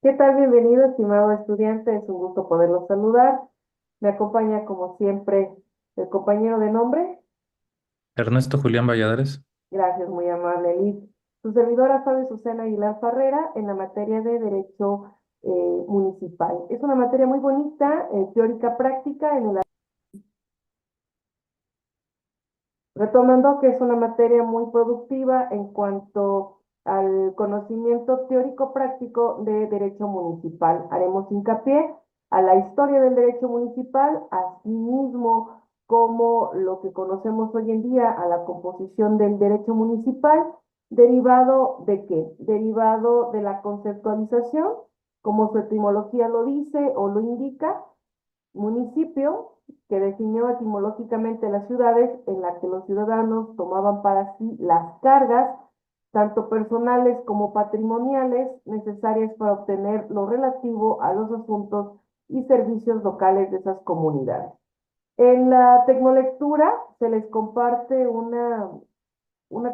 ¿Qué tal? Bienvenido, estimado estudiante. Es un gusto poderlo saludar. Me acompaña, como siempre, el compañero de nombre. Ernesto Julián Valladares. Gracias, muy amable, Liz. Su servidora Fabi Susana Aguilar Farrera en la materia de Derecho Municipal. Es una materia muy bonita, teórica práctica, retomando que es una materia muy productiva en cuanto al conocimiento teórico práctico de derecho municipal. Haremos hincapié a la historia del derecho municipal, asimismo como lo que conocemos hoy en día a la composición del derecho municipal, derivado de qué? Derivado de la conceptualización, como su etimología lo dice o lo indica, municipio que definió etimológicamente las ciudades en las que los ciudadanos tomaban para sí las cargas, tanto personales como patrimoniales, necesarias para obtener lo relativo a los asuntos y servicios locales de esas comunidades. En la tecnolectura se les comparte una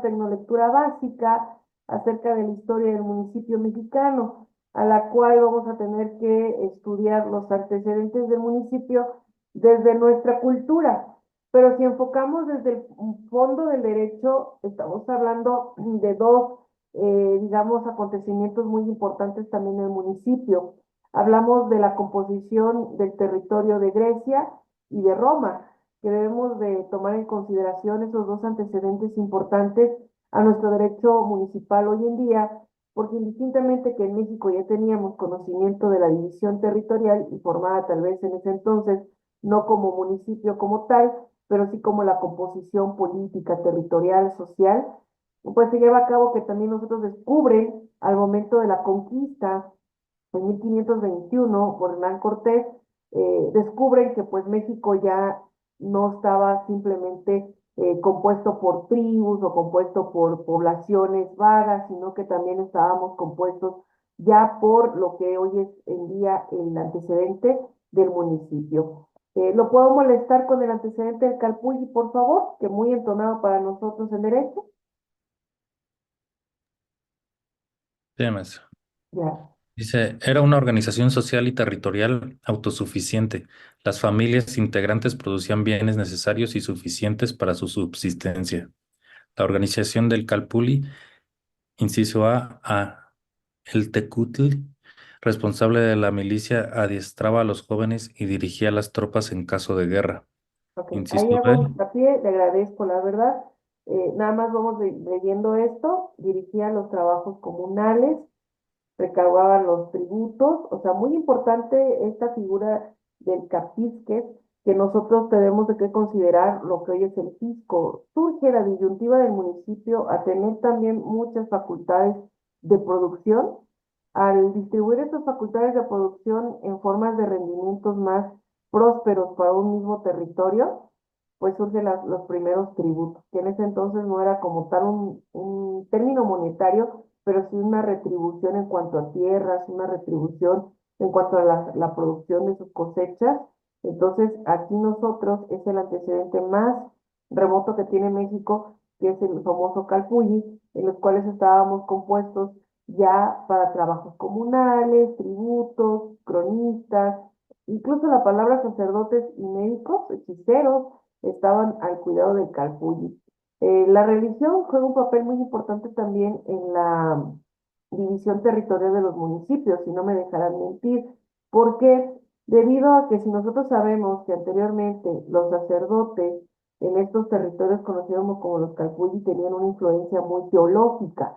tecnolectura básica acerca de la historia del municipio mexicano, a la cual vamos a tener que estudiar los antecedentes del municipio desde nuestra cultura. Pero si enfocamos desde el fondo del derecho, estamos hablando de dos, digamos, acontecimientos muy importantes también en el municipio. Hablamos de la composición del territorio de Grecia y de Roma, que debemos de tomar en consideración esos dos antecedentes importantes a nuestro derecho municipal hoy en día, porque indistintamente que en México ya teníamos conocimiento de la división territorial y formada tal vez en ese entonces, no como municipio como tal, pero sí como la composición política, territorial, social, pues se lleva a cabo que también nosotros descubren al momento de la conquista en 1521 por Hernán Cortés, descubren que pues México ya no estaba simplemente compuesto por tribus o compuesto por poblaciones vagas, sino que también estábamos compuestos ya por lo que hoy es en día el antecedente del municipio. ¿Lo puedo molestar con el antecedente del Calpulli, por favor? Que muy entonado para nosotros en derecho. Sí, maestro. Ya. Dice, era una organización social y territorial autosuficiente. Las familias integrantes producían bienes necesarios y suficientes para su subsistencia. La organización del Calpulli, inciso A, el Tecutli, responsable de la milicia, adiestraba a los jóvenes y dirigía las tropas en caso de guerra. Ok, ahí Inciso hago B, hincapié, le agradezco la verdad. Nada más vamos leyendo esto, dirigía los trabajos comunales, recaudaba los tributos, o sea, muy importante esta figura del capisque, que nosotros tenemos de que considerar lo que hoy es el fisco. Surge la disyuntiva del municipio a tener también muchas facultades de producción. Al distribuir estas facultades de producción en formas de rendimientos más prósperos para un mismo territorio, pues surgen los primeros tributos, que en ese entonces no era como tal un término monetario, pero sí una retribución en cuanto a tierras, una retribución en cuanto a la producción de sus cosechas. Entonces, aquí nosotros es el antecedente más remoto que tiene México, que es el famoso Calpulli, en los cuales estábamos compuestos ya para trabajos comunales, tributos, cronistas, incluso la palabra sacerdotes y médicos, hechiceros, estaban al cuidado del Calpulli. La religión juega un papel muy importante también en la división territorial de los municipios, si no me dejarán mentir, porque debido a que si nosotros sabemos que anteriormente los sacerdotes en estos territorios conocidos como los Calpulli tenían una influencia muy teológica,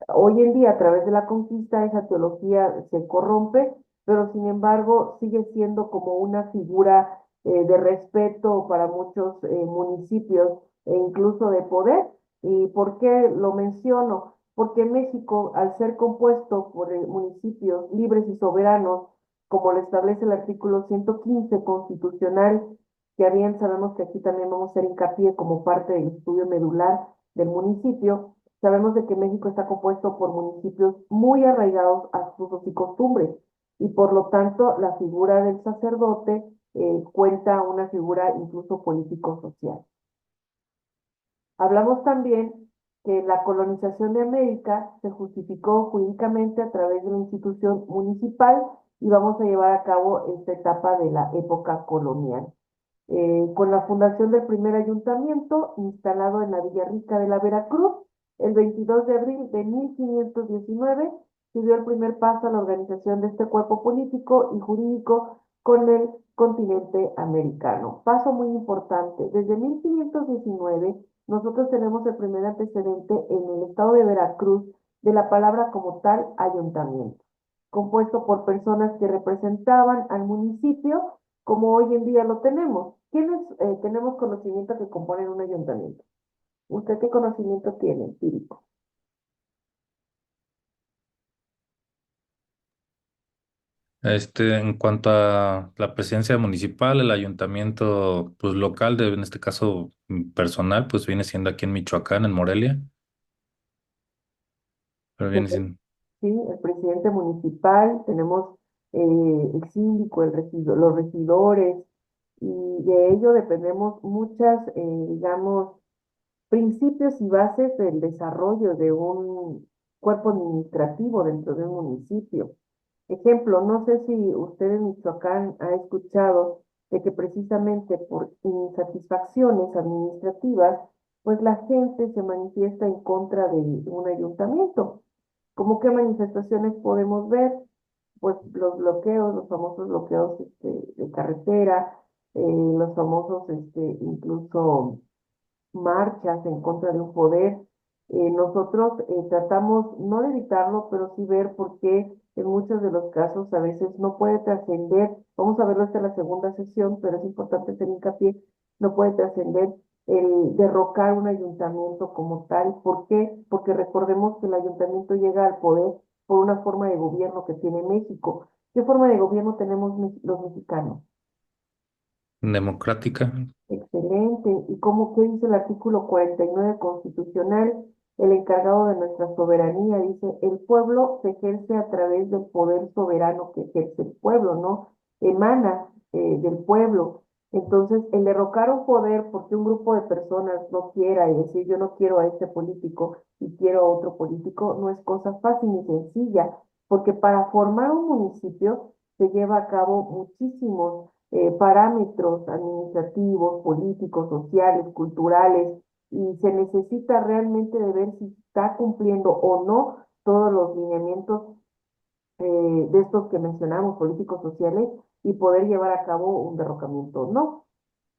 hoy en día, a través de la conquista, esa teología se corrompe, pero sin embargo sigue siendo como una figura de respeto para muchos municipios e incluso de poder. ¿Y por qué lo menciono? Porque México, al ser compuesto por municipios libres y soberanos, como lo establece el artículo 115 constitucional, que bien sabemos que aquí también vamos a hacer hincapié como parte del estudio medular del municipio, sabemos de que México está compuesto por municipios muy arraigados a sus usos y costumbres y por lo tanto la figura del sacerdote cuenta una figura incluso político-social. Hablamos también que la colonización de América se justificó jurídicamente a través de la institución municipal y vamos a llevar a cabo esta etapa de la época colonial. Con la fundación del primer ayuntamiento instalado en la Villa Rica de la Veracruz, el 22 de abril de 1519 se dio el primer paso a la organización de este cuerpo político y jurídico con el continente americano. Paso muy importante. Desde 1519 nosotros tenemos el primer antecedente en el estado de Veracruz de la palabra como tal ayuntamiento, compuesto por personas que representaban al municipio como hoy en día lo tenemos. ¿Quiénes tenemos conocimiento que componen un ayuntamiento? ¿Usted qué conocimiento tiene, empírico? En cuanto a la presidencia municipal, el ayuntamiento, pues local, en este caso personal, pues viene siendo aquí en Michoacán, en Morelia, pero viene siendo Sí, el presidente municipal, tenemos el síndico, los regidores, y de ello dependemos muchas, digamos, principios y bases del desarrollo de un cuerpo administrativo dentro de un municipio. Ejemplo, no sé si usted en Michoacán ha escuchado de que precisamente por insatisfacciones administrativas, pues la gente se manifiesta en contra de un ayuntamiento. ¿Cómo qué manifestaciones podemos ver? Pues los bloqueos, los famosos bloqueos de carretera, los famosos incluso marchas en contra de un poder. Nosotros tratamos no de evitarlo, pero sí ver por qué en muchos de los casos a veces no puede trascender, vamos a verlo hasta la segunda sesión, pero es importante hacer hincapié, no puede trascender el derrocar un ayuntamiento como tal. ¿Por qué? Porque recordemos que el ayuntamiento llega al poder por una forma de gobierno que tiene México. ¿Qué forma de gobierno tenemos los mexicanos? democrática. Excelente. ¿Y cómo qué dice el artículo 49 constitucional? El encargado de nuestra soberanía dice, el pueblo se ejerce a través del poder soberano que ejerce el pueblo, ¿no? Emana del pueblo. Entonces, el derrocar un poder porque un grupo de personas no quiera y decir yo no quiero a este político y quiero a otro político, no es cosa fácil ni sencilla, porque para formar un municipio se lleva a cabo muchísimos parámetros administrativos, políticos, sociales, culturales, y se necesita realmente de ver si está cumpliendo o no todos los lineamientos de estos que mencionamos, políticos, sociales, y poder llevar a cabo un derrocamiento o no.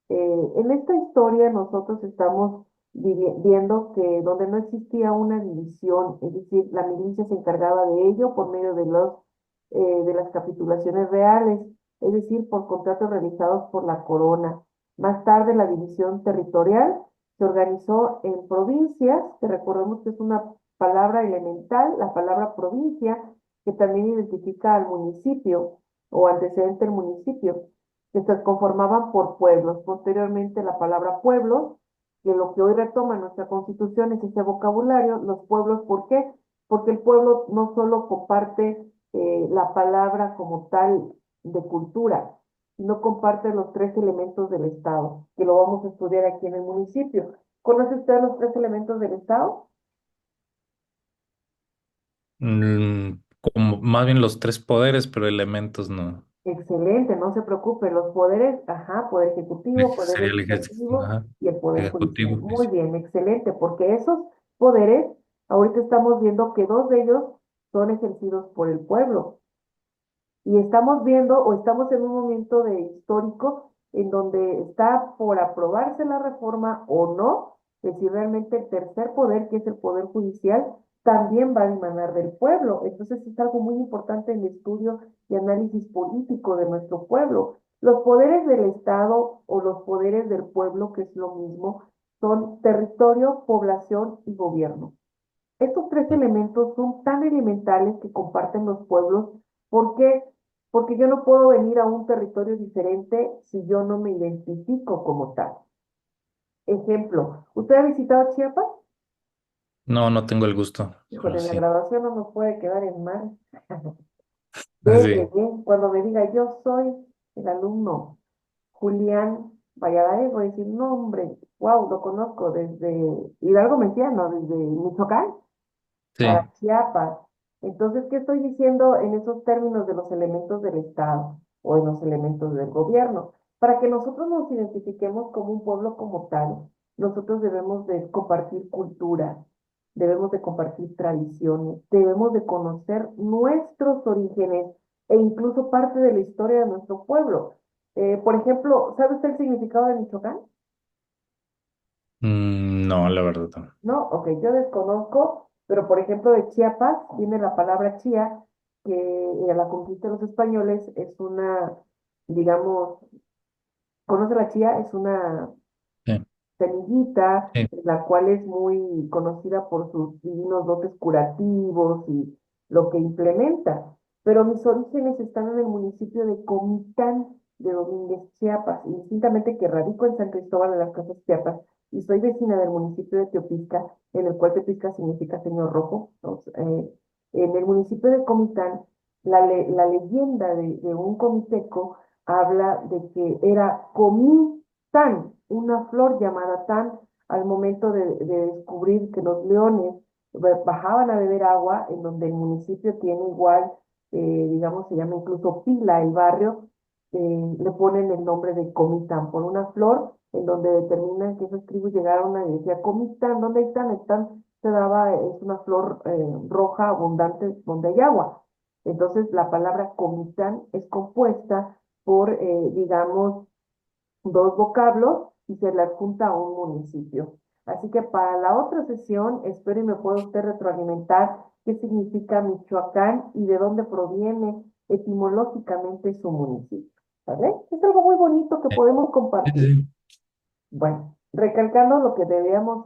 En esta historia nosotros estamos viendo que donde no existía una división, es decir, la milicia se encargaba de ello por medio de las capitulaciones reales, es decir, por contratos realizados por la corona. Más tarde la división territorial se organizó en provincias, que recordemos que es una palabra elemental, la palabra provincia, que también identifica al municipio o antecedente del municipio que se conformaban por pueblos. Posteriormente, la palabra pueblos, que lo que hoy retoma nuestra constitución es ese vocabulario, los pueblos, ¿por qué? Porque el pueblo no solo comparte la palabra como tal de cultura, sino comparte los tres elementos del Estado, que lo vamos a estudiar aquí en el municipio. ¿Conoce usted los tres elementos del Estado? Como más bien los tres poderes, pero elementos no. Excelente, no se preocupe, los poderes, ajá, poder ejecutivo, poder Sería el ejército, legislativo ajá, y el poder judicial. ejecutivo, Muy pues. bien, excelente, porque esos poderes, ahorita estamos viendo que dos de ellos son ejercidos por el pueblo. Y estamos viendo o estamos en un momento de histórico en donde está por aprobarse la reforma o no, de si realmente el tercer poder, que es el poder judicial, también va a emanar del pueblo. Entonces es algo muy importante en el estudio y análisis político de nuestro pueblo. Los poderes del Estado o los poderes del pueblo, que es lo mismo, son territorio, población y gobierno. Estos tres elementos son tan elementales que comparten los pueblos. ¿Por qué? Porque yo no puedo venir a un territorio diferente si yo no me identifico como tal. Ejemplo, ¿usted ha visitado Chiapas? No, no tengo el gusto, pero Híjole, en la sí. grabación no nos puede quedar en mal. Dele Sí. bien, cuando me diga yo soy el alumno Julián Valladares, voy a decir, no, hombre, wow, lo conozco desde Hidalgo Meciano, desde Michoacán para Sí. Chiapas. Entonces, ¿qué estoy diciendo en esos términos de los elementos del Estado o en los elementos del gobierno? Para que nosotros nos identifiquemos como un pueblo como tal, nosotros debemos de compartir cultura, debemos de compartir tradiciones, debemos de conocer nuestros orígenes e incluso parte de la historia de nuestro pueblo. Por ejemplo, ¿sabe usted el significado de Michoacán? No, la verdad no. No, ok, yo desconozco, pero por ejemplo de Chiapas viene la palabra chía, que a la conquista de los españoles es una, digamos, ¿conoce la chía? Es una Sí, semillita, sí. la cual es muy conocida por sus divinos dotes curativos y lo que implementa. Pero mis orígenes están en el municipio de Comitán de Domínguez, Chiapas, indistintamente que radico en San Cristóbal de las Casas, Chiapas, y soy vecina del municipio de Teopisca, en el cual Teopisca significa Señor Rojo. Entonces, en el municipio de Comitán, la leyenda de un comiteco habla de que era Comitán, una flor llamada tan, al momento de descubrir que los leones bajaban a beber agua, en donde el municipio tiene igual, digamos, se llama incluso Pila el barrio, le ponen el nombre de Comitán por una flor, en donde determinan que esas tribus llegaron a y decía, Comitán, ¿dónde están? Están, se daba, es una flor roja abundante donde hay agua. Entonces, la palabra Comitán es compuesta por, digamos, dos vocablos y se le adjunta a un municipio. Así que para la otra sesión, espero y me pueda usted retroalimentar qué significa Michoacán y de dónde proviene etimológicamente su municipio. ¿Vale? Es algo muy bonito que podemos Sí, compartir. sí. Bueno, recalcando lo que debíamos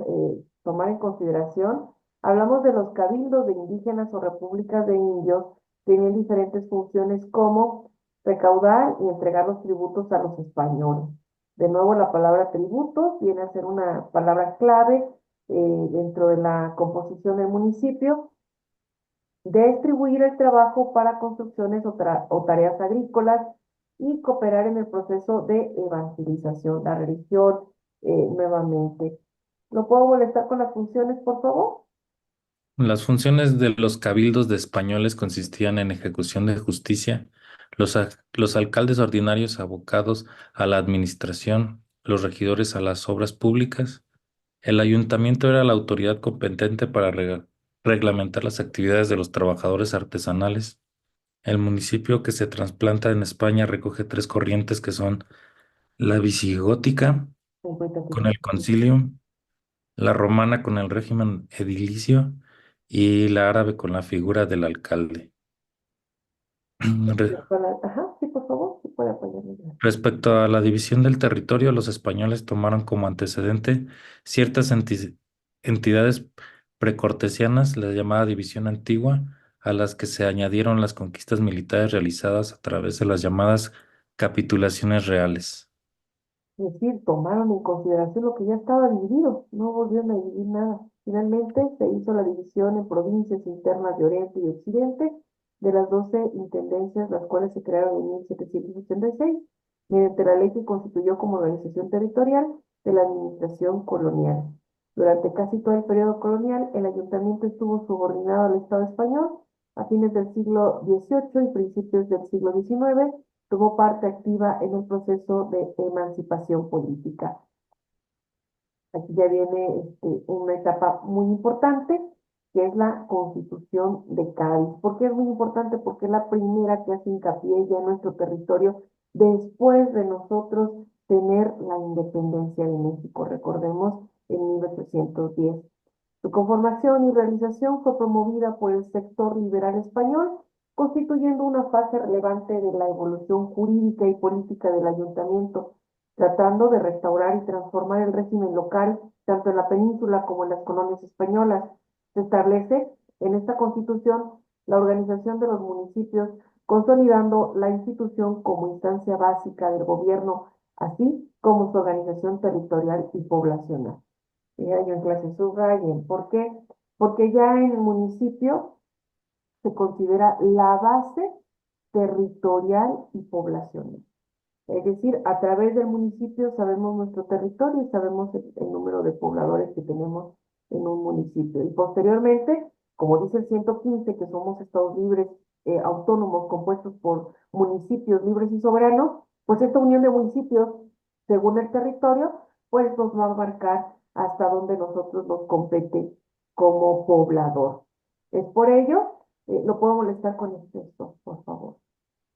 tomar en consideración, hablamos de los cabildos de indígenas o repúblicas de indios, tenían diferentes funciones como recaudar y entregar los tributos a los españoles. De nuevo, la palabra tributos viene a ser una palabra clave dentro de la composición del municipio, distribuir el trabajo para construcciones o tareas agrícolas y cooperar en el proceso de evangelización, la religión, nuevamente. ¿Lo puedo molestar con las funciones, por favor? Las funciones de los cabildos de españoles consistían en ejecución de justicia, los alcaldes ordinarios abocados a la administración, los regidores a las obras públicas. El ayuntamiento era la autoridad competente para reglamentar las actividades de los trabajadores artesanales. El municipio que se trasplanta en España recoge tres corrientes que son la visigótica con el concilio, la romana con el régimen edilicio y la árabe con la figura del alcalde. Re- Ajá, sí, por favor, sí puede apoyarme. Respecto a la división del territorio, los españoles tomaron como antecedente ciertas entidades precortesianas, la llamada división antigua, a las que se añadieron las conquistas militares realizadas a través de las llamadas capitulaciones reales. Es decir, tomaron en consideración lo que ya estaba dividido, no volvieron a dividir nada. Finalmente se hizo la división en provincias internas de Oriente y Occidente de las 12 intendencias, las cuales se crearon en 1786, mediante la ley que constituyó como organización territorial de la administración colonial. Durante casi todo el periodo colonial, el ayuntamiento estuvo subordinado al Estado español. A fines del siglo XVIII y principios del siglo XIX, tomó parte activa en el proceso de emancipación política. Aquí ya viene una etapa muy importante, que es la Constitución de Cádiz. ¿Por qué es muy importante? Porque es la primera que hace hincapié ya en nuestro territorio después de nosotros tener la independencia de México. Recordemos, en 1810. Su conformación y realización fue promovida por el sector liberal español, constituyendo una fase relevante de la evolución jurídica y política del ayuntamiento, tratando de restaurar y transformar el régimen local, tanto en la península como en las colonias españolas. Se establece en esta constitución la organización de los municipios, consolidando la institución como instancia básica del gobierno, así como su organización territorial y poblacional. Ya yo en clase subrayen. ¿Por qué? Porque ya en el municipio se considera la base territorial y poblacional. Es decir, a través del municipio sabemos nuestro territorio y sabemos el número de pobladores que tenemos en un municipio. Y posteriormente, como dice el 115, que somos estados libres, autónomos, compuestos por municipios libres y soberanos, pues esta unión de municipios, según el territorio, pues nos va a abarcar hasta donde nosotros nos compete como poblador. Es por ello, ¿lo puedo molestar con el texto, por favor?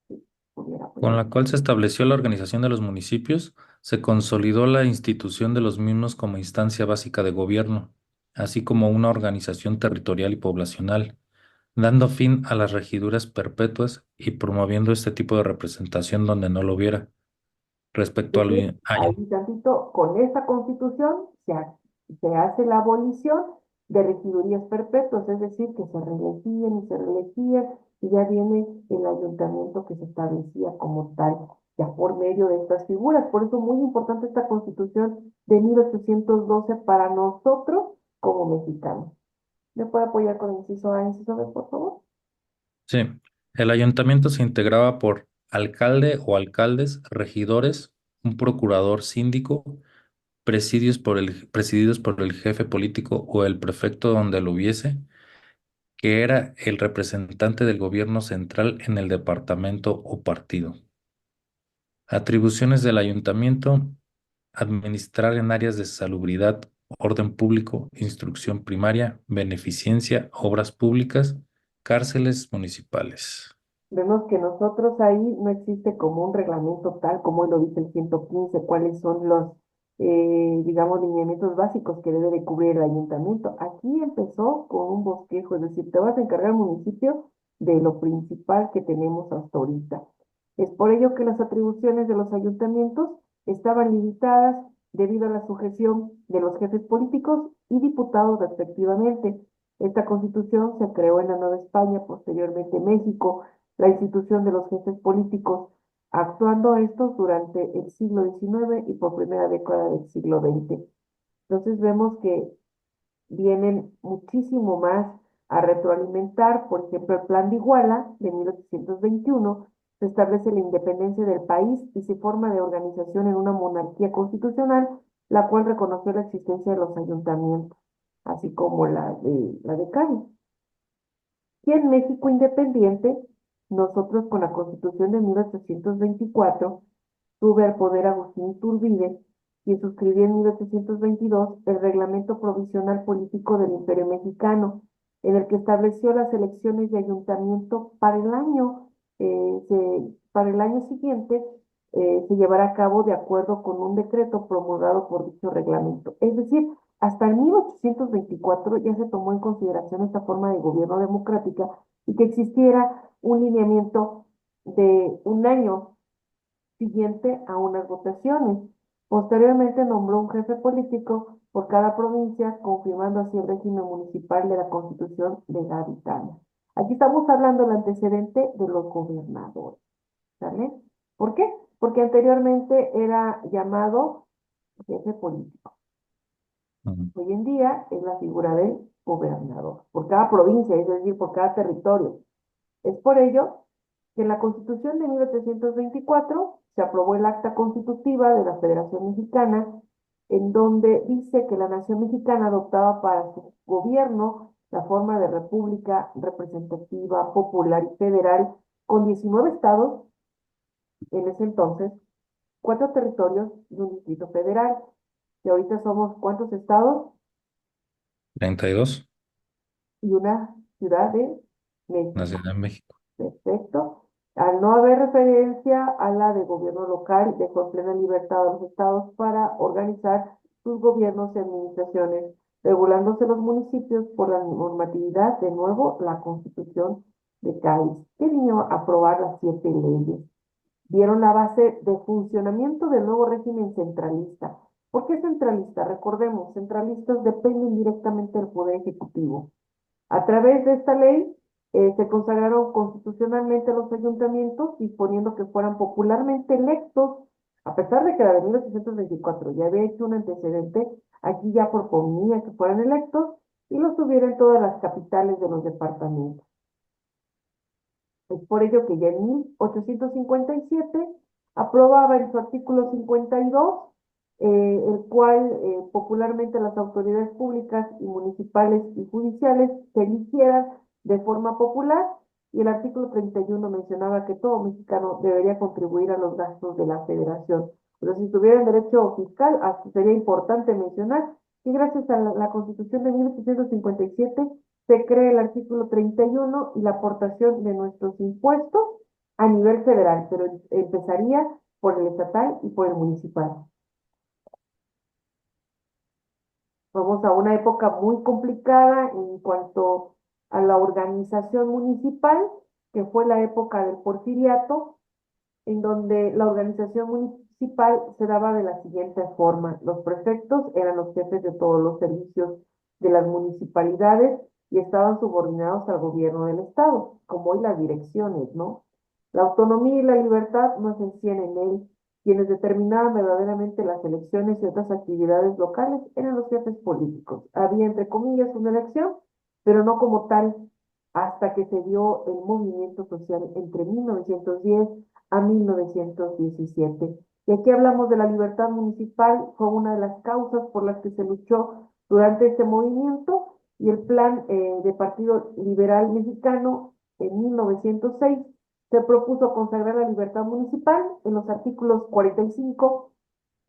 Si pudiera Con apoyar. la cual se estableció la organización de los municipios, se consolidó la institución de los mismos como instancia básica de gobierno, así como una organización territorial y poblacional, dando fin a las regiduras perpetuas y promoviendo este tipo de representación donde no lo hubiera. Respecto Es al decir, ahí ayun- tantito, con esta constitución se hace la abolición de regidurías perpetuas, es decir, que se reelegían y se reelegían, y ya viene el ayuntamiento que se establecía como tal, ya por medio de estas figuras. Por eso muy importante esta constitución de 1812 para nosotros como mexicanos. ¿Me puede apoyar con el inciso A, inciso B, por favor? Sí, el ayuntamiento se integraba por alcalde o alcaldes, regidores, un procurador síndico, presididos por el jefe político o el prefecto donde lo hubiese, que era el representante del gobierno central en el departamento o partido. Atribuciones del ayuntamiento: administrar en áreas de salubridad, orden público, instrucción primaria, beneficencia, obras públicas, cárceles municipales. Vemos que nosotros ahí no existe como un reglamento tal como lo dice el 115, cuáles son los, digamos, lineamientos básicos que debe de cubrir el ayuntamiento. Aquí empezó con un bosquejo, es decir, te vas a encargar municipio de lo principal que tenemos hasta ahorita. Es por ello que las atribuciones de los ayuntamientos estaban limitadas debido a la sujeción de los jefes políticos y diputados respectivamente. Esta constitución se creó en la Nueva España, posteriormente México, la institución de los jefes políticos, actuando estos durante el siglo XIX y por primera década del siglo XX. Entonces vemos que vienen muchísimo más a retroalimentar, por ejemplo, el Plan de Iguala de 1821 se establece la independencia del país y se forma de organización en una monarquía constitucional, la cual reconoció la existencia de los ayuntamientos, así como la de Cádiz. Y en México independiente, nosotros con la Constitución de 1824, tuve al poder Agustín Iturbide, quien suscribió en 1822 el Reglamento Provisional Político del Imperio Mexicano, en el que estableció las elecciones de ayuntamiento para el año siguiente, se llevará a cabo de acuerdo con un decreto promulgado por dicho reglamento. Es decir, hasta el 1824 ya se tomó en consideración esta forma de gobierno democrática y que existiera un lineamiento de un año siguiente a unas votaciones. Posteriormente nombró un jefe político por cada provincia, confirmando así el régimen municipal de la Constitución de Garitano. Aquí estamos hablando del antecedente de los gobernadores, ¿sale? ¿Por qué? Porque anteriormente era llamado jefe político. Ujú. Hoy en día es la figura del gobernador, por cada provincia, es decir, por cada territorio. Es por ello que en la Constitución de 1824 se aprobó el Acta Constitutiva de la Federación Mexicana, en donde dice que la nación mexicana adoptaba para su gobierno la forma de república representativa, popular y federal, con 19 estados en ese entonces, 4 territorios y un distrito federal. Y ahorita somos ¿cuántos estados? 32, Y una ciudad de la México. Ciudad de México. Perfecto. Al no haber referencia a la de gobierno local, dejó en plena libertad a los estados para organizar sus gobiernos y administraciones, regulándose los municipios por la normatividad, de nuevo, la Constitución de Cádiz, que vino a aprobar las 7 leyes. Dieron la base de funcionamiento del nuevo régimen centralista. ¿Por qué centralista? Recordemos, centralistas dependen directamente del Poder Ejecutivo. A través de esta ley se consagraron constitucionalmente los ayuntamientos, disponiendo que fueran popularmente electos, a pesar de que la de 1824 ya había hecho un antecedente, aquí ya proponía que fueran electos y los tuviera en todas las capitales de los departamentos. Es por ello que ya en 1857 aprobaba en su artículo 52, el cual popularmente las autoridades públicas y municipales y judiciales se eligieran de forma popular, y el artículo 31 mencionaba que todo mexicano debería contribuir a los gastos de la federación. Pero si tuvieran derecho fiscal, sería importante mencionar que gracias a la Constitución de 1857 se crea el artículo 31 y la aportación de nuestros impuestos a nivel federal, pero empezaría por el estatal y por el municipal. Vamos a una época muy complicada en cuanto a la organización municipal, que fue la época del Porfiriato, en donde la organización municipal se daba de la siguiente forma. Los prefectos eran los jefes de todos los servicios de las municipalidades y estaban subordinados al gobierno del estado, como hoy las direcciones, ¿no? La autonomía y la libertad no ejercían en él. Quienes determinaban verdaderamente las elecciones y otras actividades locales eran los jefes políticos. Había, entre comillas, una elección, pero no como tal, hasta que se dio el movimiento social entre 1910 a 1917. Y aquí hablamos de la libertad municipal, fue una de las causas por las que se luchó durante este movimiento, y el plan de Partido Liberal Mexicano en 1906 se propuso consagrar la libertad municipal. En los artículos 45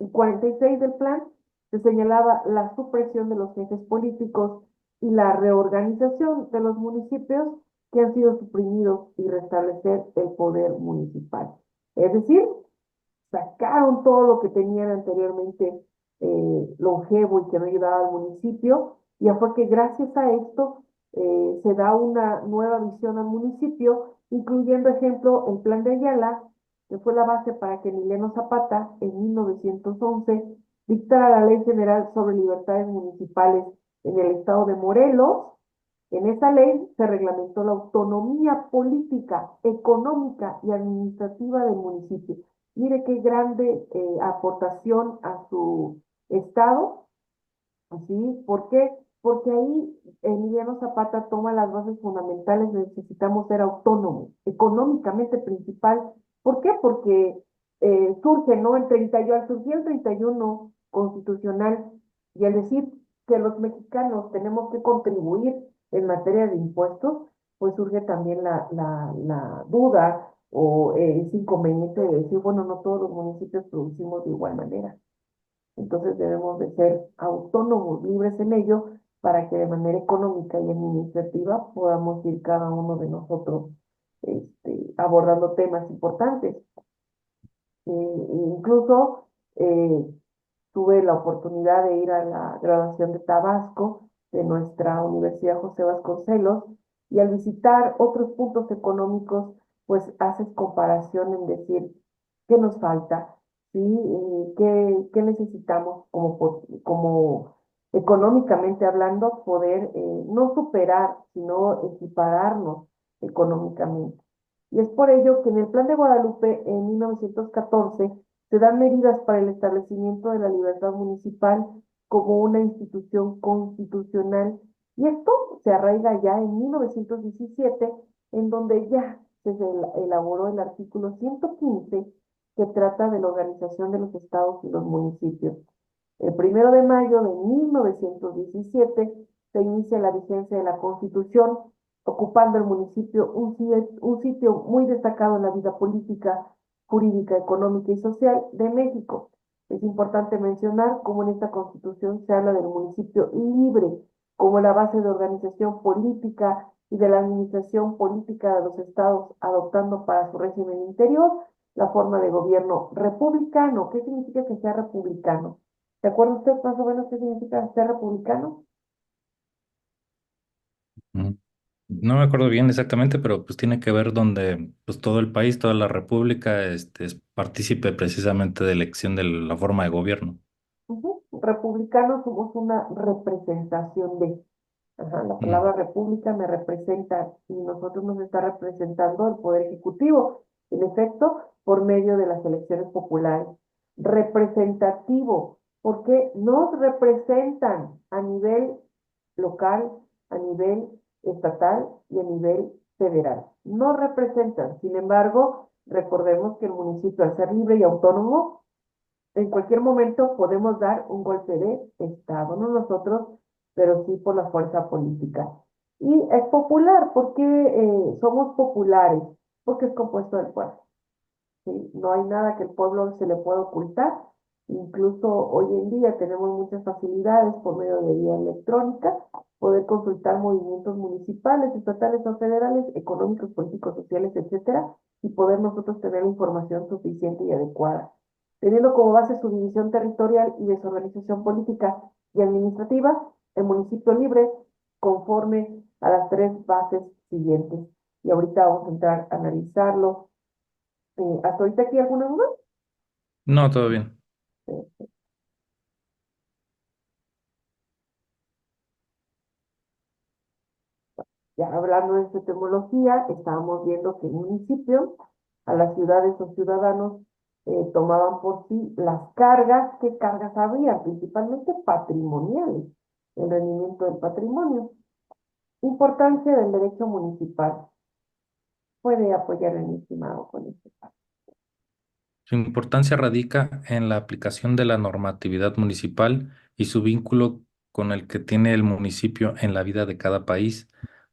y 46 del plan se señalaba la supresión de los jefes políticos y la reorganización de los municipios que han sido suprimidos y restablecer el poder municipal. Es decir, sacaron todo lo que tenían anteriormente longevo y que no ayudaba al municipio, y fue que gracias a esto se da una nueva visión al municipio, incluyendo, ejemplo, el Plan de Ayala, que fue la base para que Emiliano Zapata en 1911 dictara la Ley General sobre Libertades Municipales en el estado de Morelos. En esa ley se reglamentó la autonomía política, económica y administrativa del municipio. Mire qué grande aportación a su estado, ¿sí? ¿Por qué? Porque ahí Emiliano Zapata toma las bases fundamentales de necesitamos ser autónomos, económicamente principal. ¿Por qué? Porque surge, ¿no? Al surgir el 31 constitucional, y al decir que los mexicanos tenemos que contribuir en materia de impuestos, pues surge también la duda o ese inconveniente de decir, bueno, no todos los municipios producimos de igual manera. Entonces debemos de ser autónomos, libres en ello, para que de manera económica y administrativa podamos ir cada uno de nosotros abordando temas importantes. Incluso tuve la oportunidad de ir a la graduación de Tabasco de nuestra Universidad José Vasconcelos, y al visitar otros puntos económicos, pues haces comparación en decir qué nos falta, ¿sí? ¿Qué necesitamos como económicamente hablando, poder no superar, sino equipararnos económicamente? Y es por ello que en el Plan de Guadalupe en 1914 se dan medidas para el establecimiento de la libertad municipal como una institución constitucional, y esto se arraiga ya en 1917, en donde ya se elaboró el artículo 115, que trata de la organización de los estados y los municipios. El 1 de mayo de 1917 se inicia la vigencia de la Constitución, ocupando el municipio un sitio muy destacado en la vida política, jurídica, económica y social de México. Es importante mencionar cómo en esta Constitución se habla del municipio libre como la base de organización política y de la administración política de los estados, adoptando para su régimen interior la forma de gobierno republicano. ¿Qué significa que sea republicano? ¿Se acuerda usted más o menos qué significa ser republicano? Mm. No me acuerdo bien exactamente, pero pues tiene que ver donde pues todo el país, toda la república, es partícipe precisamente de elección de la forma de gobierno. Ujú. Republicanos somos una representación de. Ajá, la Mm. palabra república me representa, y nosotros nos está representando el poder ejecutivo, en efecto, por medio de las elecciones populares. Representativo, porque nos representan a nivel local, a nivel estatal y a nivel federal. Nos representan, sin embargo, Recordemos que el municipio, al ser libre y autónomo, en cualquier momento podemos dar un golpe de Estado, no nosotros, pero sí por la fuerza política. Y es popular, porque somos populares, porque es compuesto del pueblo. ¿Sí? No hay nada que el pueblo se le pueda ocultar. Incluso hoy en día tenemos muchas facilidades por medio de vía electrónica, poder consultar movimientos municipales, estatales o federales, económicos, políticos, sociales, etcétera, y poder nosotros tener información suficiente y adecuada. Teniendo como base su división territorial y desorganización política y administrativa, el municipio libre conforme a las tres bases siguientes. Y ahorita vamos a entrar a analizarlo. ¿Hasta ahorita aquí alguna duda? No, todo bien. Eh, Ya hablando de esta etimología, estábamos viendo que el municipio, a las ciudades o ciudadanos, tomaban por sí las cargas. ¿Qué cargas había? Principalmente patrimoniales, el rendimiento del patrimonio. Importancia del derecho municipal. Puede apoyar el estimado con este paso. Su importancia radica en la aplicación de la normatividad municipal y su vínculo con el que tiene el municipio en la vida de cada país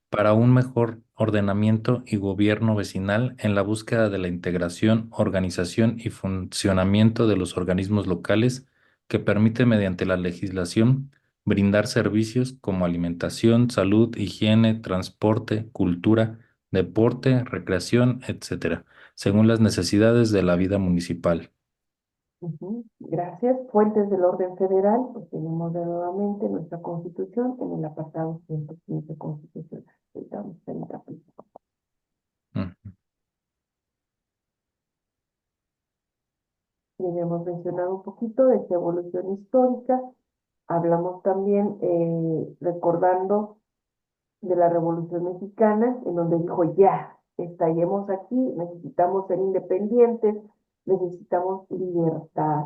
para un mejor ordenamiento y gobierno vecinal en la búsqueda de la integración, organización y funcionamiento de los organismos locales que permite mediante la legislación brindar servicios como alimentación, salud, higiene, transporte, cultura, deporte, recreación, etcétera según las necesidades de la vida municipal. Ujú, gracias. Fuentes del orden federal, pues tenemos de nuevamente nuestra Constitución en el apartado 115 constitucional. Ahorita vamos a ver el capítulo. Mm. Ya hemos mencionado un poquito de esta evolución histórica. Hablamos también, recordando de la Revolución Mexicana, en donde dijo, ya, estallemos aquí, necesitamos ser independientes, necesitamos libertad.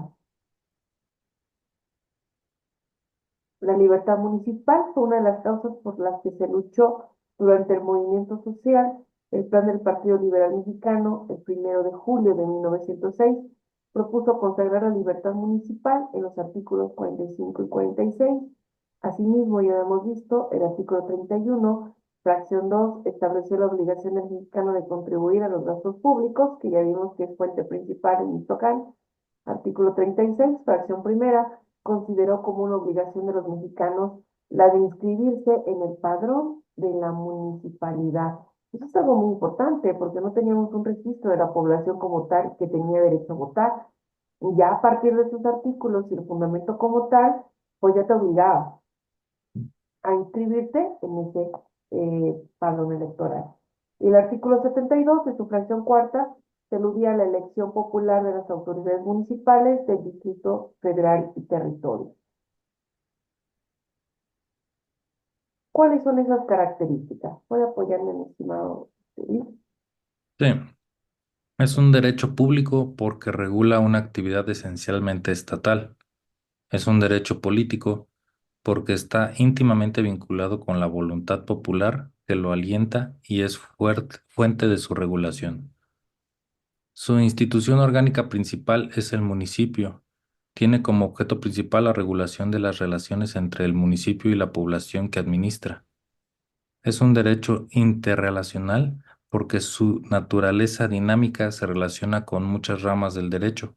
La libertad municipal fue una de las causas por las que se luchó durante el movimiento social. El plan del Partido Liberal Mexicano, el 1 de julio de 1906, propuso consagrar la libertad municipal en los artículos 45 y 46. Asimismo, ya hemos visto, el artículo 31, fracción 2, estableció la obligación del mexicano de contribuir a los gastos públicos, que ya vimos que es fuente principal en Michoacán. Artículo 36, fracción primera, consideró como una obligación de los mexicanos la de inscribirse en el padrón de la municipalidad. Eso es algo muy importante porque no teníamos un registro de la población como tal que tenía derecho a votar. Y ya a partir de esos artículos y el fundamento como tal, pues ya te obligaba a inscribirte en ese padrón electoral. Y el artículo 72 de su fracción cuarta se aludía a la elección popular de las autoridades municipales del Distrito Federal y Territorio. ¿Cuáles son esas características? ¿Puede apoyarme, mi estimado Luis? Sí, es un derecho público porque regula una actividad esencialmente estatal. Es un derecho político porque está íntimamente vinculado con la voluntad popular que lo alienta y es fuente de su regulación. Su institución orgánica principal es el municipio. Tiene como objeto principal la regulación de las relaciones entre el municipio y la población que administra. Es un derecho interrelacional porque su naturaleza dinámica se relaciona con muchas ramas del derecho.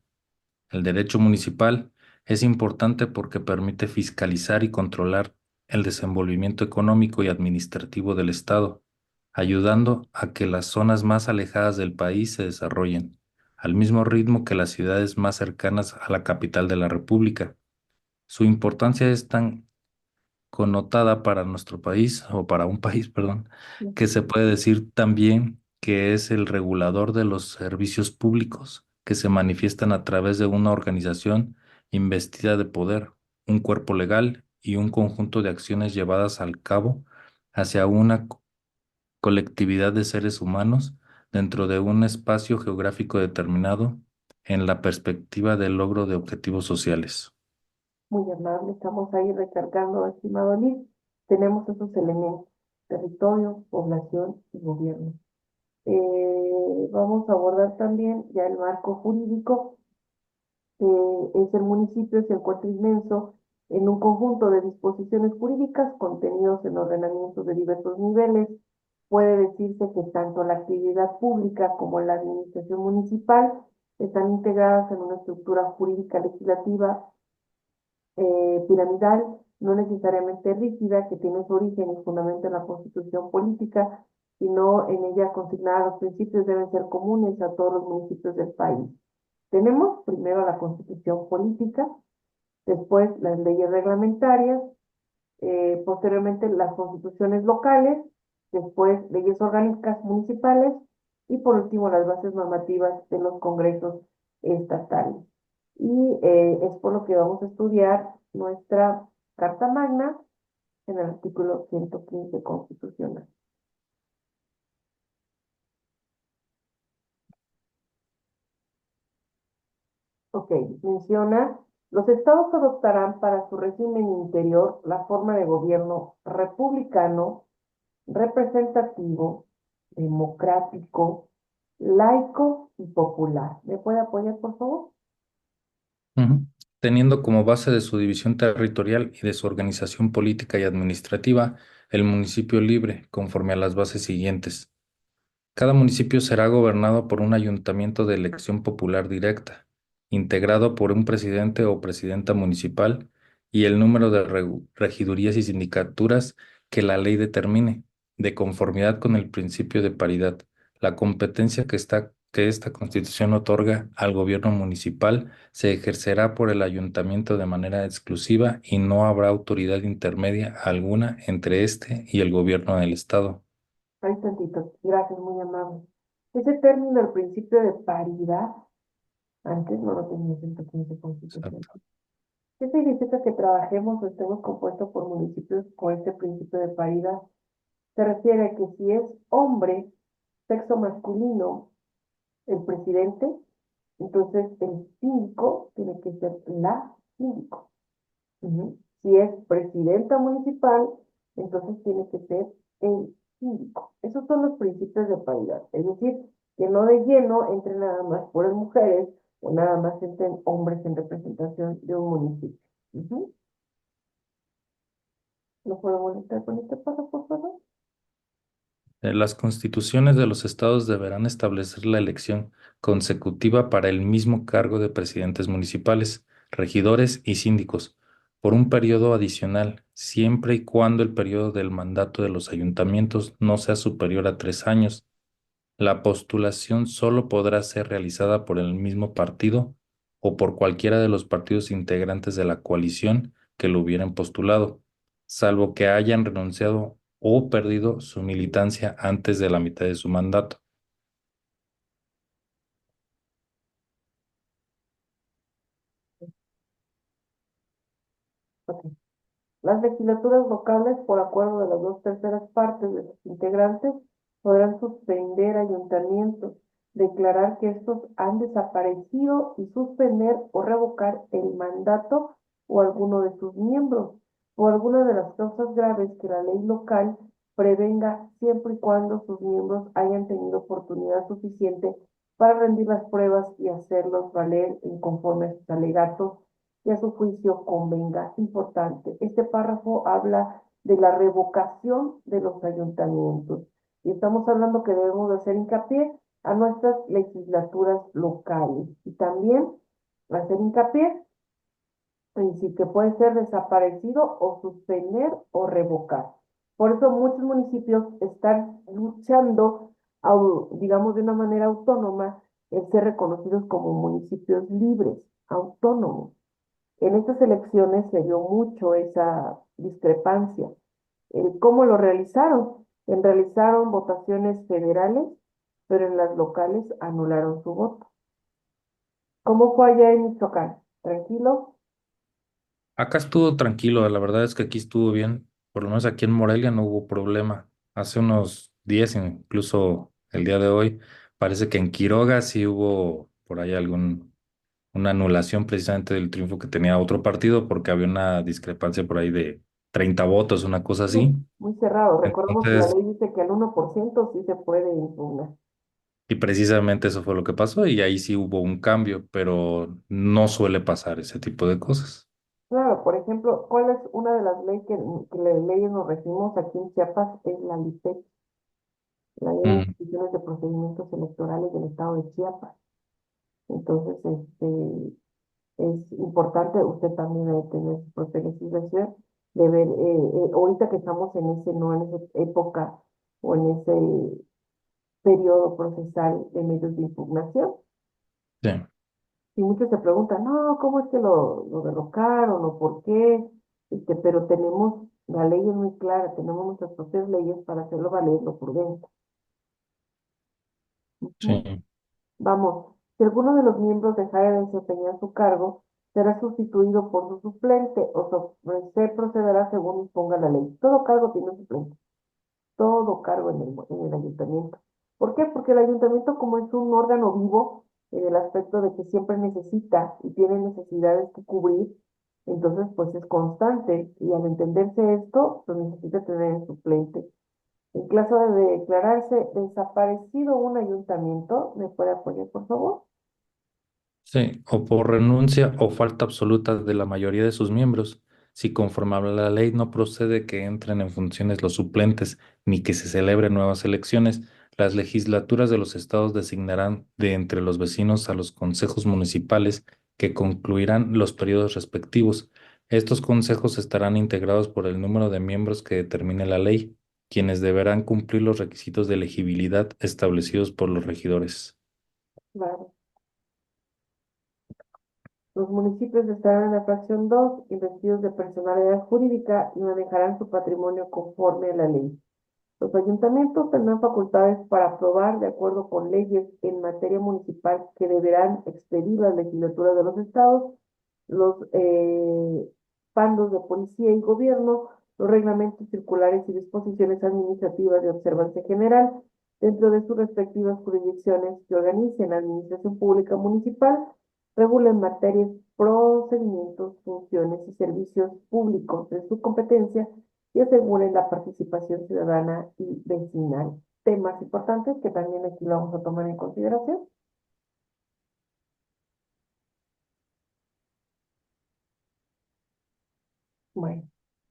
El derecho municipal es importante porque permite fiscalizar y controlar el desenvolvimiento económico y administrativo del Estado, ayudando a que las zonas más alejadas del país se desarrollen, al mismo ritmo que las ciudades más cercanas a la capital de la República. Su importancia es tan connotada para nuestro país, o para un país, perdón, que se puede decir también que es el regulador de los servicios públicos que se manifiestan a través de una organización investida de poder, un cuerpo legal y un conjunto de acciones llevadas al cabo hacia una colectividad de seres humanos dentro de un espacio geográfico determinado en la perspectiva del logro de objetivos sociales. Muy amable, estamos ahí recargando, estimado Liz. Tenemos esos elementos: territorio, población y gobierno. Vamos a abordar también ya el marco jurídico. Es el municipio, se encuentra inmenso en un conjunto de disposiciones jurídicas contenidos en ordenamientos de diversos niveles. Puede decirse que tanto la actividad pública como la administración municipal están integradas en una estructura jurídica legislativa piramidal, no necesariamente rígida, que tiene su origen y fundamento en la Constitución política, sino en ella consignados los principios deben ser comunes a todos los municipios del país. Tenemos primero la Constitución política, después las leyes reglamentarias, posteriormente las constituciones locales, después leyes orgánicas municipales y por último las bases normativas de los congresos estatales. Y es por lo que vamos a estudiar nuestra Carta Magna en el artículo 115 constitucional. Ok, menciona, los estados adoptarán para su régimen interior la forma de gobierno republicano, representativo, democrático, laico y popular. ¿Me puede apoyar, por favor? Ujú. Teniendo como base de su división territorial y de su organización política y administrativa el municipio libre, conforme a las bases siguientes. Cada municipio será gobernado por un ayuntamiento de elección popular directa, integrado por un presidente o presidenta municipal y el número de regidurías y sindicaturas que la ley determine, de conformidad con el principio de paridad. La competencia que esta constitución otorga al gobierno municipal se ejercerá por el ayuntamiento de manera exclusiva y no habrá autoridad intermedia alguna entre este y el gobierno del estado. Ahí tantito, gracias, muy amable. Ese término, el principio de paridad, antes no lo tenía 115 constitución. ¿Qué significa que trabajemos o estemos compuestos por municipios con este principio de paridad? Se refiere a que si es hombre, sexo masculino, el presidente, entonces el síndico tiene que ser la síndico. Ujú. Si es presidenta municipal, entonces tiene que ser el síndico. Esos son los principios de paridad. Es decir, que no de lleno entre nada más puras mujeres o nada más entren hombres en representación de un municipio. Ujú. ¿No puedo molestar con este paso, por favor? Las constituciones de los estados deberán establecer la elección consecutiva para el mismo cargo de presidentes municipales, regidores y síndicos, por un periodo adicional, siempre y cuando el periodo del mandato de los ayuntamientos no sea superior a 3 años. La postulación solo podrá ser realizada por el mismo partido o por cualquiera de los partidos integrantes de la coalición que lo hubieran postulado, salvo que hayan renunciado o perdido su militancia antes de la mitad de su mandato. Ok. Las legislaturas locales, por acuerdo de las dos terceras partes de sus integrantes, podrán suspender ayuntamientos, declarar que estos han desaparecido y suspender o revocar el mandato o alguno de sus miembros, o alguna de las causas graves que la ley local prevenga siempre y cuando sus miembros hayan tenido oportunidad suficiente para rendir las pruebas y hacerlos valer en conforme a sus alegatos y a su juicio convenga. Importante. Este párrafo habla de la revocación de los ayuntamientos. Y estamos hablando que debemos de hacer hincapié a nuestras legislaturas locales. Y también hacer hincapié en sí que puede ser desaparecido o suspender o revocar. Por eso muchos municipios están luchando, digamos, de una manera autónoma, en ser reconocidos como municipios libres, autónomos. En estas elecciones se vio mucho esa discrepancia. ¿Cómo lo realizaron? Realizaron votaciones federales, pero en las locales anularon su voto. ¿Cómo fue allá en Michoacán? ¿Tranquilo? Acá estuvo tranquilo, la verdad es que aquí estuvo bien, por lo menos aquí en Morelia no hubo problema. Hace unos días, incluso el día de hoy, parece que en Quiroga sí hubo por ahí una anulación precisamente del triunfo que tenía otro partido porque había una discrepancia por ahí de 30 votos, una cosa Sí, así. muy cerrado. Recordemos que la Entonces, ley dice que al 1% sí se puede impugnar. Y precisamente eso fue lo que pasó y ahí sí hubo un cambio, pero no suele pasar ese tipo de cosas. Claro, por ejemplo, ¿cuál es una de las leyes que leyes nos regimos aquí en Chiapas? Es la LIPEC, la Ley de Mm, Instituciones de Procedimientos Electorales del Estado de Chiapas. Entonces, es importante, usted también debe tener su propia legislación, de ver, ahorita que estamos en ese, no en esa época o en ese periodo procesal de medios de impugnación, sí, y muchos se preguntan, no, ¿cómo es que lo derrocaron o por qué? Pero tenemos, la ley es muy clara, tenemos nuestras propias leyes para hacerlo valer lo prudente. Ujú. sí, Vamos, si alguno de los miembros dejara de desempeñar su cargo, será sustituido por su suplente o se procederá según disponga la ley. Todo cargo tiene un suplente, todo cargo en el ayuntamiento. ¿Por qué? Porque el ayuntamiento, como es un órgano vivo, en el aspecto de que siempre necesita y tiene necesidades que cubrir, entonces pues es constante y al entenderse esto, pues necesita tener el suplente. En caso de declararse desaparecido un ayuntamiento, ¿me puede apoyar, por favor? sí, o por renuncia o falta absoluta de la mayoría de sus miembros, si conforme a la ley no procede que entren en funciones los suplentes ni que se celebren nuevas elecciones, las legislaturas de los estados designarán de entre los vecinos a los consejos municipales que concluirán los periodos respectivos. Estos consejos estarán integrados por el número de miembros que determine la ley, quienes deberán cumplir los requisitos de elegibilidad establecidos por los regidores. Claro. Los municipios estarán en la fracción 2 investidos de personalidad jurídica y manejarán su patrimonio conforme a la ley. Los ayuntamientos tendrán facultades para aprobar, de acuerdo con leyes en materia municipal que deberán expedir las legislaturas de los estados, los bandos de policía y gobierno, los reglamentos circulares y disposiciones administrativas de observancia general dentro de sus respectivas jurisdicciones que organicen la administración pública municipal, regulen materias, procedimientos, funciones y servicios públicos de su competencia y aseguren la participación ciudadana y vecinal. Temas importantes que también aquí lo vamos a tomar en consideración. Bueno,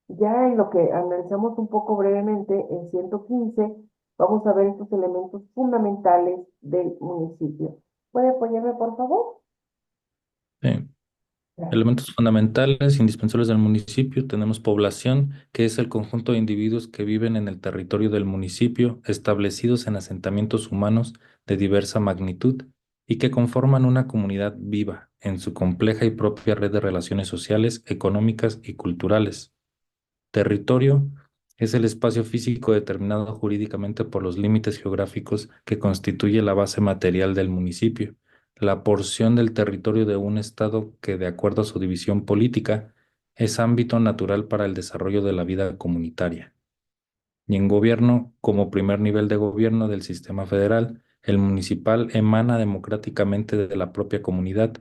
ya en lo que analizamos un poco brevemente, en 115 vamos a ver estos elementos fundamentales del municipio. ¿Puede apoyarme, por favor? Sí. Gracias. Elementos fundamentales, indispensables del municipio. Tenemos población, que es el conjunto de individuos que viven en el territorio del municipio, establecidos en asentamientos humanos de diversa magnitud y que conforman una comunidad viva en su compleja y propia red de relaciones sociales, económicas y culturales. Territorio es el espacio físico determinado jurídicamente por los límites geográficos que constituye la base material del municipio, la porción del territorio de un estado que, de acuerdo a su división política, es ámbito natural para el desarrollo de la vida comunitaria. Y en gobierno, como primer nivel de gobierno del sistema federal, el municipal emana democráticamente de la propia comunidad.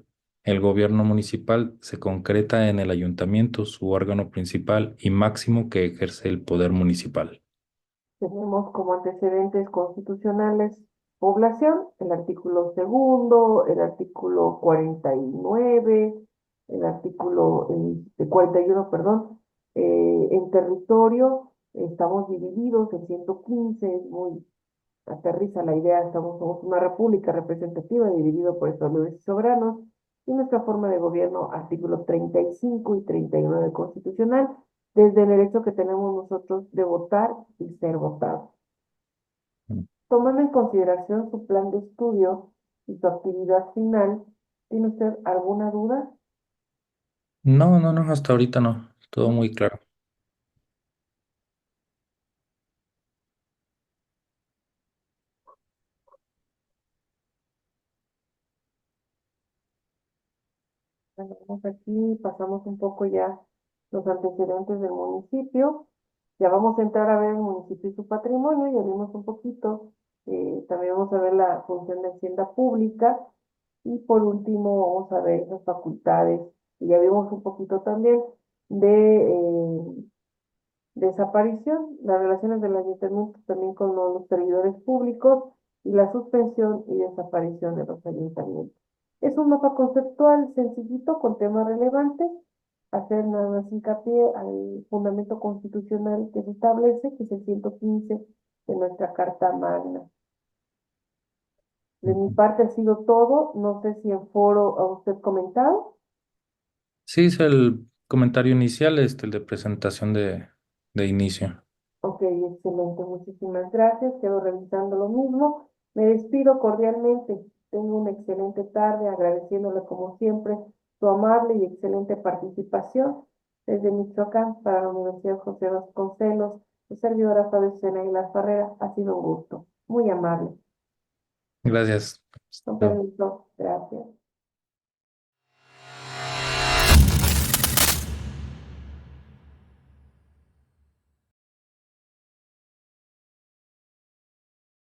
El gobierno municipal se concreta en el ayuntamiento, su órgano principal y máximo que ejerce el poder municipal. Tenemos como antecedentes constitucionales población, el artículo segundo, el artículo 49, el artículo 41, perdón. En territorio estamos divididos en 115, es muy aterriza la idea, somos una república representativa dividido por estados y soberanos, y nuestra forma de gobierno, artículos 35 y 39 constitucional, desde el derecho que tenemos nosotros de votar y ser votados. Tomando en consideración su plan de estudio y su actividad final, ¿tiene usted alguna duda? No, no, no, hasta ahorita no. Todo ¿No? muy claro. Bueno, vamos aquí, pasamos un poco ya los antecedentes del municipio. Ya vamos a entrar a ver el municipio y su patrimonio, ya vimos un poquito. También vamos a ver la función de hacienda pública. Y por último, vamos a ver esas facultades. Y ya vimos un poquito también de desaparición, las relaciones del ayuntamiento también con los servidores públicos y la suspensión y desaparición de los ayuntamientos. Es un mapa conceptual sencillito con temas relevantes, hacer nada más hincapié al fundamento constitucional que se establece, que es el 115 de nuestra Carta Magna. De mi Ujú. parte ha sido todo, no sé si en foro a usted comentado. Sí, es el comentario inicial, el de presentación de inicio. Ok, excelente, muchísimas gracias. Quedo revisando lo mismo. Me despido cordialmente. Tengo una excelente tarde, agradeciéndole como siempre su amable y excelente participación desde Michoacán para la Universidad José Vasconcelos. Su servidora Fabio Sena y Las Barreras, ha sido un gusto. Muy amable. Gracias. Con Hasta luego. permiso, gracias.